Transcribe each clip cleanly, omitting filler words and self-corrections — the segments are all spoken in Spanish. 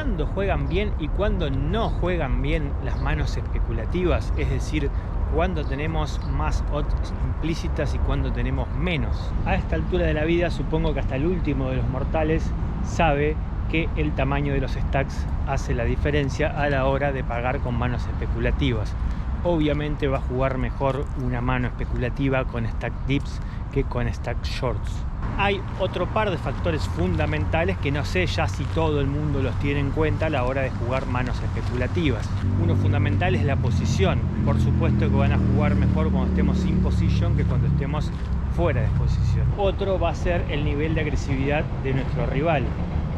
cuándo juegan bien y cuándo no juegan bien las manos especulativas, es decir, cuándo tenemos más odds implícitas y cuándo tenemos menos. A esta altura de la vida supongo que hasta el último de los mortales sabe que el tamaño de los stacks hace la diferencia a la hora de pagar con manos especulativas. Obviamente va a jugar mejor una mano especulativa con stack dips que con stack shorts. Hay otro par de factores fundamentales que no sé ya si todo el mundo los tiene en cuenta a la hora de jugar manos especulativas. Uno fundamental es la posición. Por supuesto que van a jugar mejor cuando estemos in position que cuando estemos fuera de posición. Otro va a ser el nivel de agresividad de nuestro rival.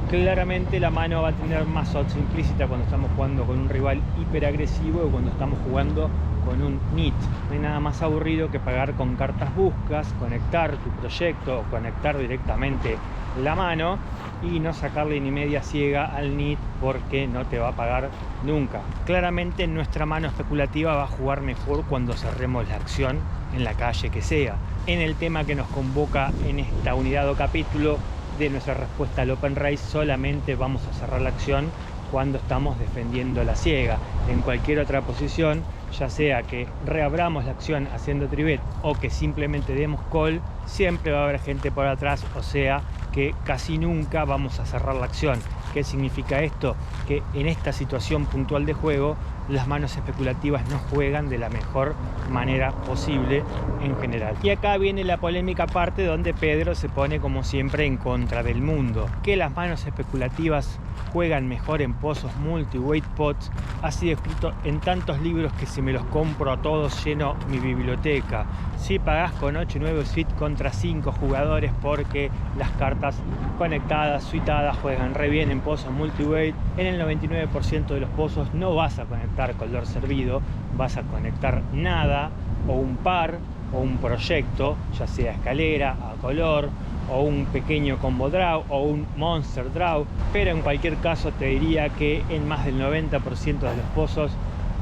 Claramente la mano va a tener más odds implícita cuando estamos jugando con un rival hiperagresivo o cuando estamos jugando con un NIT. No hay nada más aburrido que pagar con cartas buscas, conectar tu proyecto o conectar directamente la mano y no sacarle ni media ciega al NIT porque no te va a pagar nunca. Claramente nuestra mano especulativa va a jugar mejor cuando cerremos la acción en la calle que sea. En el tema que nos convoca en esta unidad o capítulo de nuestra respuesta al Open Race, solamente vamos a cerrar la acción cuando estamos defendiendo la ciega. En cualquier otra posición, ya sea que reabramos la acción haciendo tribet o que simplemente demos call, siempre va a haber gente por atrás, o sea que casi nunca vamos a cerrar la acción. ¿Qué significa esto? Que en esta situación puntual de juego, las manos especulativas no juegan de la mejor manera posible en general. Y acá viene la polémica parte donde Pedro se pone como siempre en contra del mundo. Que las manos especulativas juegan mejor en pozos multi-weight pots ha sido escrito en tantos libros que se me los compro a todos, lleno mi biblioteca. Si pagás con 8 y 9 suite contra 5 jugadores porque las cartas conectadas, suitadas, juegan re bien en pozos multi-weight, en el 99% de los pozos no vas a conectar color servido, vas a conectar nada o un par o un proyecto, ya sea escalera, a color o un pequeño combo draw o un monster draw, pero en cualquier caso te diría que en más del 90% de los pozos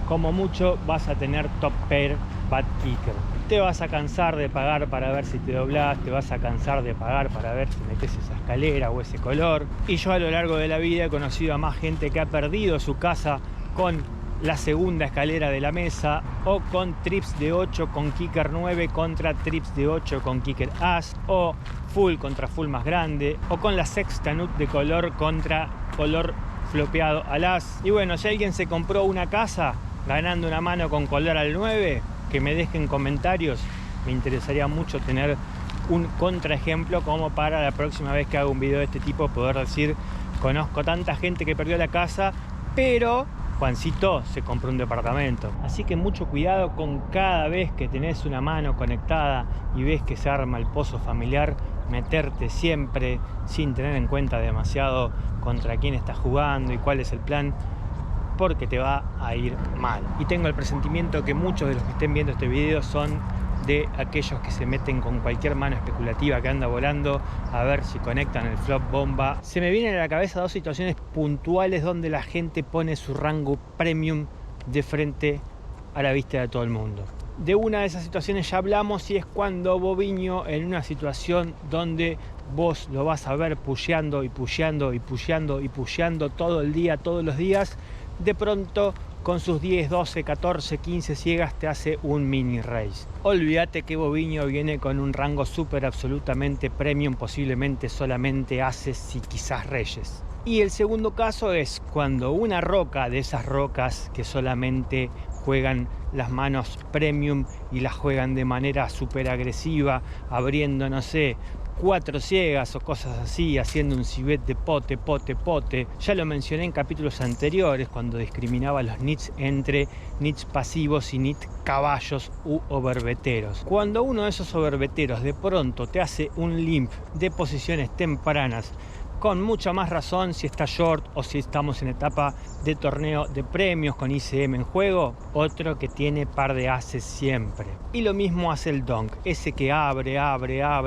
como mucho vas a tener top pair bad kicker. Te vas a cansar de pagar para ver si te doblás, te vas a cansar de pagar para ver si metes esa escalera o ese color. Y yo a lo largo de la vida he conocido a más gente que ha perdido su casa con la segunda escalera de la mesa o con trips de 8 con kicker 9 contra trips de 8 con kicker as, o full contra full más grande, o con la sexta nut de color contra color flopeado al as. Y bueno, si alguien se compró una casa ganando una mano con color al 9, que me dejen comentarios. Me interesaría mucho tener un contraejemplo como para la próxima vez que haga un video de este tipo poder decir: conozco tanta gente que perdió la casa, pero Juancito se compró un departamento. Así que mucho cuidado con cada vez que tenés una mano conectada y ves que se arma el pozo familiar, meterte siempre sin tener en cuenta demasiado contra quién estás jugando y cuál es el plan, porque te va a ir mal. Y tengo el presentimiento que muchos de los que estén viendo este video son de aquellos que se meten con cualquier mano especulativa que anda volando a ver si conectan el flop bomba. Se me vienen a la cabeza dos situaciones puntuales donde la gente pone su rango premium de frente a la vista de todo el mundo. De una de esas situaciones ya hablamos, y es cuando Boviño, en una situación donde vos lo vas a ver pusheando y pusheando y pusheando y pusheando todo el día, todos los días, de pronto con sus 10, 12, 14, 15 ciegas te hace un mini raise. Olvídate que Boviño viene con un rango súper absolutamente premium, posiblemente solamente haces y quizás reyes. Y el segundo caso es cuando una roca de esas rocas que solamente juegan las manos premium y las juegan de manera súper agresiva, abriendo, no sé, 4 ciegas o cosas así, haciendo un cibet de pote. Ya lo mencioné en capítulos anteriores cuando discriminaba los nits entre nits pasivos y nits caballos u overbeteros. Cuando uno de esos overbeteros de pronto te hace un limp de posiciones tempranas, con mucha más razón si está short o si estamos en etapa de torneo de premios con ICM en juego, otro que tiene par de ases siempre. Y lo mismo hace el donk, ese que abre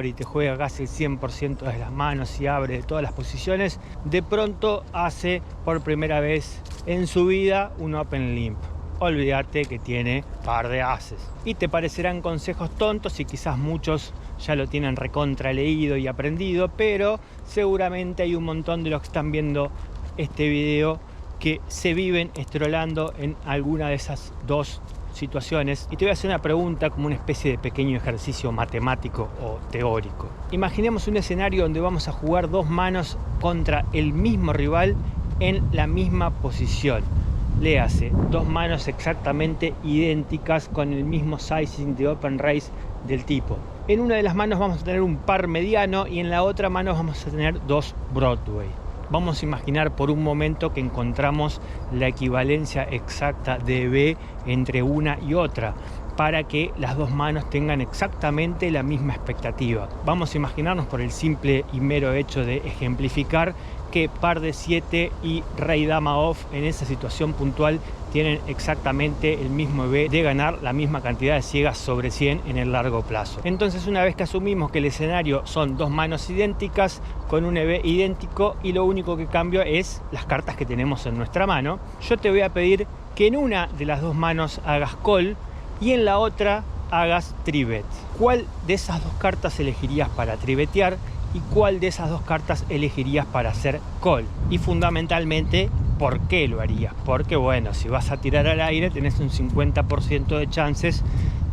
y te juega casi el 100% de las manos y abre de todas las posiciones, de pronto hace por primera vez en su vida un open limp. Olvídate que tiene par de ases. Y te parecerán consejos tontos y quizás muchos ya lo tienen recontra leído y aprendido, pero seguramente hay un montón de los que están viendo este video que se viven estrolando en alguna de esas dos situaciones, y te voy a hacer una pregunta como una especie de pequeño ejercicio matemático o teórico. Imaginemos un escenario donde vamos a jugar dos manos contra el mismo rival en la misma posición. Léase, dos manos exactamente idénticas con el mismo sizing de open race del tipo. En una de las manos vamos a tener un par mediano y en la otra mano vamos a tener dos Broadway. Vamos a imaginar por un momento que encontramos la equivalencia exacta de B entre una y otra para que las dos manos tengan exactamente la misma expectativa. Vamos a imaginarnos, por el simple y mero hecho de ejemplificar, que par de 7 y rey dama off en esa situación puntual tienen exactamente el mismo EV de ganar la misma cantidad de ciegas sobre 100 en el largo plazo. Entonces, una vez que asumimos que el escenario son dos manos idénticas con un EV idéntico y lo único que cambia es las cartas que tenemos en nuestra mano, yo te voy a pedir que en una de las dos manos hagas call y en la otra hagas tribet. ¿Cuál de esas dos cartas elegirías para tribetear y cuál de esas dos cartas elegirías para hacer call? Y fundamentalmente, ¿por qué lo harías? Porque bueno, si vas a tirar al aire tenés un 50% de chances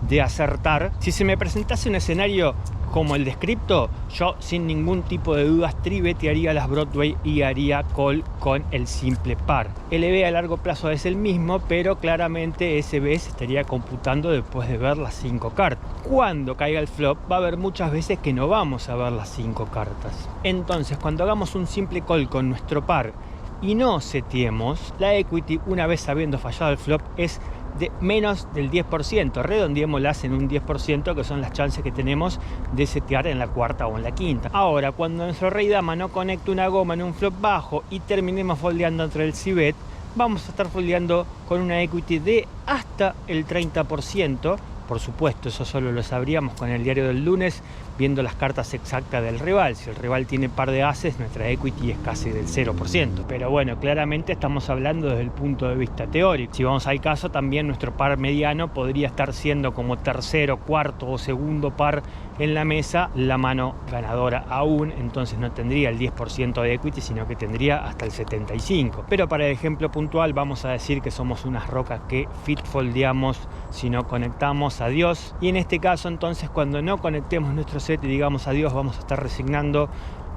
de acertar. Si se me presentase un escenario como el descripto, yo sin ningún tipo de dudas tribetearía las Broadway y haría call con el simple par. El EV a largo plazo es el mismo, pero claramente ese EV se estaría computando después de ver las 5 cartas. Cuando caiga el flop va a haber muchas veces que no vamos a ver las 5 cartas. Entonces, cuando hagamos un simple call con nuestro par y no seteemos, la equity, una vez habiendo fallado el flop, es de menos del 10%, redondeémoslas en un 10%, que son las chances que tenemos de setear en la cuarta o en la quinta. Ahora, cuando nuestro rey dama no conecte una goma en un flop bajo y terminemos foldeando entre el c-bet, vamos a estar foldeando con una equity de hasta el 30%. Por supuesto, eso solo lo sabríamos con el diario del lunes, viendo las cartas exactas del rival. Si el rival tiene par de ases, nuestra equity es casi del 0%. Pero bueno, claramente estamos hablando desde el punto de vista teórico. Si vamos al caso, también nuestro par mediano podría estar siendo como tercero, cuarto o segundo par en la mesa, la mano ganadora aún. Entonces no tendría el 10% de equity, sino que tendría hasta el 75%. Pero para el ejemplo puntual vamos a decir que somos unas rocas que fit foldeamos si no conectamos. Adiós. Y en este caso, entonces, cuando no conectemos nuestro set y digamos adiós, vamos a estar resignando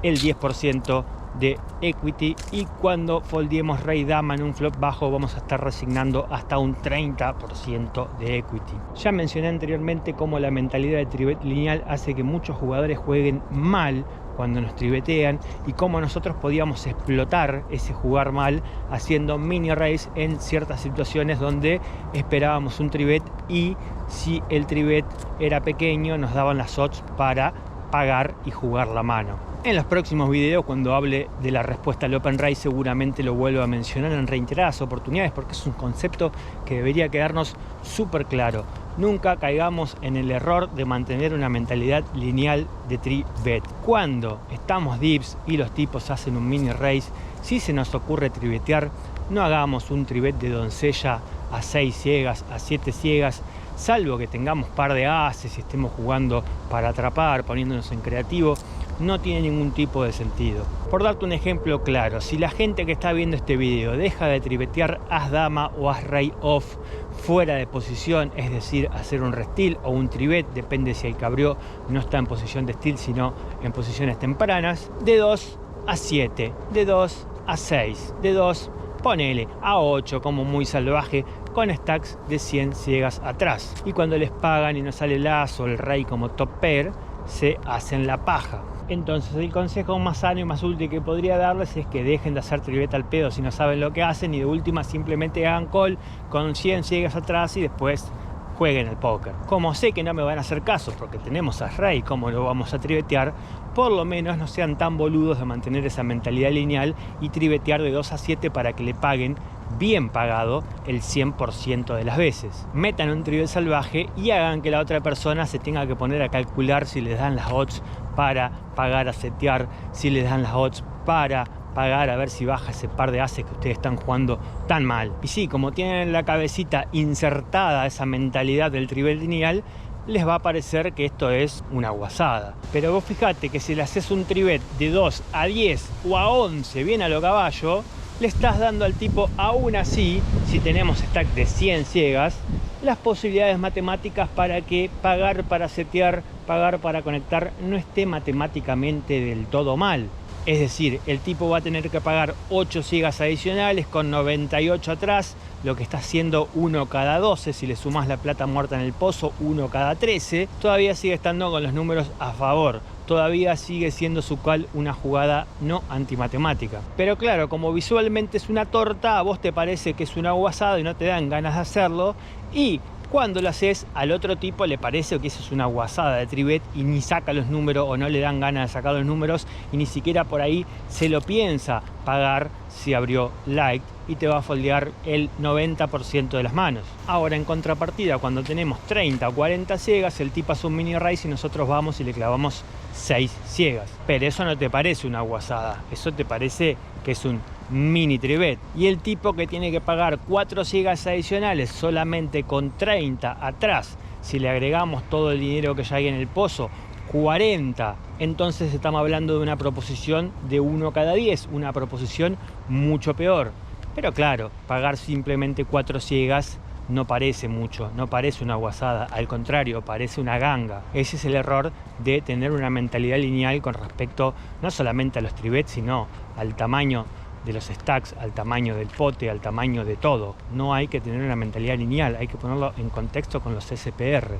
el 10% de equity, y cuando foldeemos rey dama en un flop bajo vamos a estar resignando hasta un 30% de equity. Ya mencioné anteriormente cómo la mentalidad de tribet lineal hace que muchos jugadores jueguen mal cuando nos tribetean, y cómo nosotros podíamos explotar ese jugar mal haciendo mini raise en ciertas situaciones donde esperábamos un tribet, y si el tribet era pequeño nos daban las odds para pagar y jugar la mano. En los próximos videos, cuando hable de la respuesta al open raise, seguramente lo vuelvo a mencionar en reiteradas oportunidades, porque es un concepto que debería quedarnos súper claro. Nunca caigamos en el error de mantener una mentalidad lineal de tribet. Cuando estamos dips y los tipos hacen un mini raise, si se nos ocurre tribetear, no hagamos un tribet de doncella a 6 ciegas, a 7 ciegas, salvo que tengamos par de ases y estemos jugando para atrapar, poniéndonos en creativo. No tiene ningún tipo de sentido. Por darte un ejemplo claro, si la gente que está viendo este video deja de tribetear as dama o as rey off fuera de posición, es decir, hacer un restil o un tribet, depende si el cabrió no está en posición de steal sino en posiciones tempranas, de 2 a 7, de 2 a 6, de 2, ponele, a 8 como muy salvaje, con stacks de 100 ciegas atrás. Y cuando les pagan y no sale el as o el rey como top pair, se hacen la paja. Entonces el consejo más sano y más útil que podría darles es que dejen de hacer tribet al pedo si no saben lo que hacen, y de última simplemente hagan call con 100 ciegas atrás y después jueguen al póker. Como sé que no me van a hacer caso porque tenemos a rey, como lo vamos a tribetear, por lo menos no sean tan boludos de mantener esa mentalidad lineal y tribetear de 2 a 7 para que le paguen bien pagado el 100% de las veces. Metan un tribet salvaje y hagan que la otra persona se tenga que poner a calcular si les dan las odds para pagar a setear, si les dan las odds para pagar a ver si baja ese par de ases que ustedes están jugando tan mal. Y sí, como tienen en la cabecita insertada esa mentalidad del tribet lineal, les va a parecer que esto es una guasada. Pero vos fijate que si le haces un tribet de 2 a 10 o a 11 bien a lo caballo, le estás dando al tipo, aún así, si tenemos stack de 100 ciegas, las posibilidades matemáticas para que pagar para setear, pagar para conectar no esté matemáticamente del todo mal. Es decir, el tipo va a tener que pagar 8 ciegas adicionales con 98 atrás, lo que está haciendo 1 cada 12. Si le sumas la plata muerta en el pozo, 1 cada 13. Todavía sigue estando con los números a favor. Todavía sigue siendo su call una jugada no antimatemática. Pero claro, como visualmente es una torta, a vos te parece que es una guasada y no te dan ganas de hacerlo. Y cuando lo haces, al otro tipo le parece que eso es una guasada de tribet y ni saca los números o no le dan ganas de sacar los números y ni siquiera por ahí se lo piensa pagar si abrió light y te va a foldear el 90% de las manos. Ahora, en contrapartida, cuando tenemos 30 o 40 ciegas, el tipo hace un mini raise y nosotros vamos y le clavamos 6 ciegas. Pero eso no te parece una guasada, eso te parece que es un mini tribet. Y el tipo que tiene que pagar 4 ciegas adicionales solamente con 30 atrás, si le agregamos todo el dinero que ya hay en el pozo, 40, entonces estamos hablando de una proposición de 1 cada 10, una proposición mucho peor. Pero claro, pagar simplemente 4 ciegas no parece mucho, no parece una guasada, al contrario, parece una ganga. Ese es el error de tener una mentalidad lineal con respecto no solamente a los tribets, sino al tamaño de los stacks, al tamaño del pote, al tamaño de todo. No hay que tener una mentalidad lineal, hay que ponerlo en contexto con los SPR.